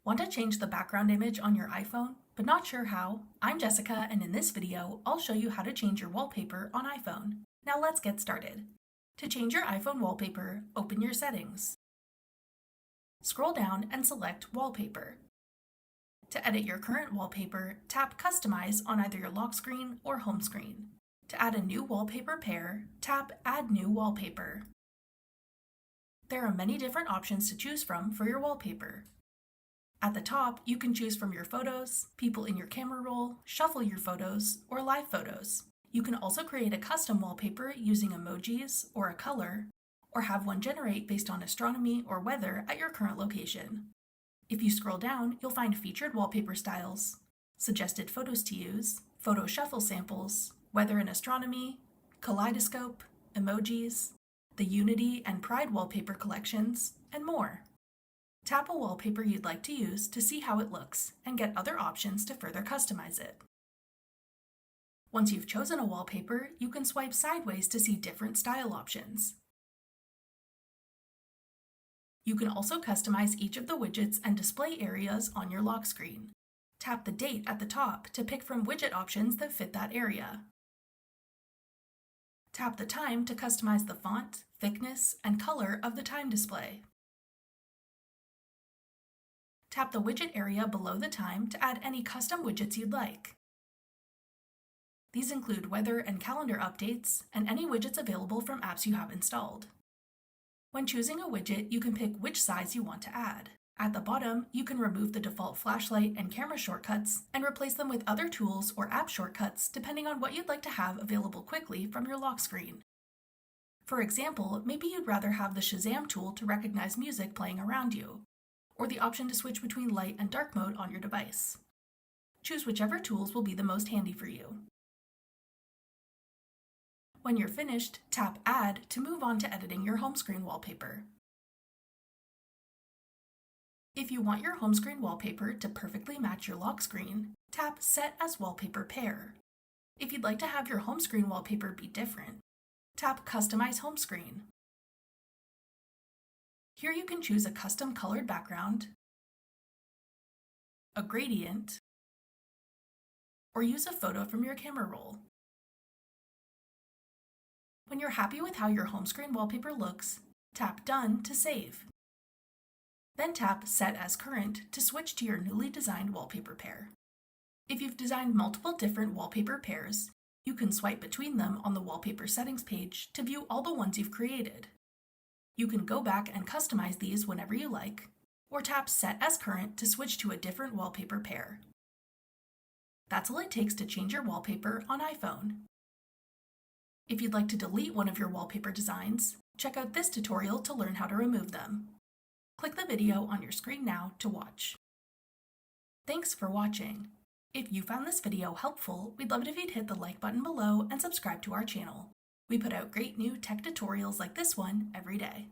Want to change the background image on your iPhone, but not sure how? I'm Jessica, and in this video, I'll show you how to change your wallpaper on iPhone. Now let's get started. To change your iPhone wallpaper, open your settings. Scroll down and select Wallpaper. To edit your current wallpaper, tap Customize on either your lock screen or home screen. To add a new wallpaper pair, tap Add New Wallpaper. There are many different options to choose from for your wallpaper. At the top, you can choose from your photos, people in your camera roll, shuffle your photos, or live photos. You can also create a custom wallpaper using emojis or a color, or have one generate based on astronomy or weather at your current location. If you scroll down, you'll find featured wallpaper styles, suggested photos to use, photo shuffle samples, weather and astronomy, kaleidoscope, emojis, the Unity and Pride wallpaper collections, and more. Tap a wallpaper you'd like to use to see how it looks and get other options to further customize it. Once you've chosen a wallpaper, you can swipe sideways to see different style options. You can also customize each of the widgets and display areas on your lock screen. Tap the date at the top to pick from widget options that fit that area. Tap the time to customize the font, thickness, and color of the time display. Tap the widget area below the time to add any custom widgets you'd like. These include weather and calendar updates and any widgets available from apps you have installed. When choosing a widget, you can pick which size you want to add. At the bottom, you can remove the default flashlight and camera shortcuts and replace them with other tools or app shortcuts depending on what you'd like to have available quickly from your lock screen. For example, maybe you'd rather have the Shazam tool to recognize music playing around you, or the option to switch between light and dark mode on your device. Choose whichever tools will be the most handy for you. When you're finished, tap Add to move on to editing your home screen wallpaper. If you want your home screen wallpaper to perfectly match your lock screen, tap Set as Wallpaper Pair. If you'd like to have your home screen wallpaper be different, tap Customize Home Screen. Here you can choose a custom colored background, a gradient, or use a photo from your camera roll. When you're happy with how your home screen wallpaper looks, tap Done to save. Then tap Set as Current to switch to your newly designed wallpaper pair. If you've designed multiple different wallpaper pairs, you can swipe between them on the wallpaper settings page to view all the ones you've created. You can go back and customize these whenever you like, or tap Set as Current to switch to a different wallpaper pair. That's all it takes to change your wallpaper on iPhone. If you'd like to delete one of your wallpaper designs, check out this tutorial to learn how to remove them. Click the video on your screen now to watch. Thanks for watching. If you found this video helpful, we'd love it if you'd hit the like button below and subscribe to our channel. We put out great new tech tutorials like this one every day.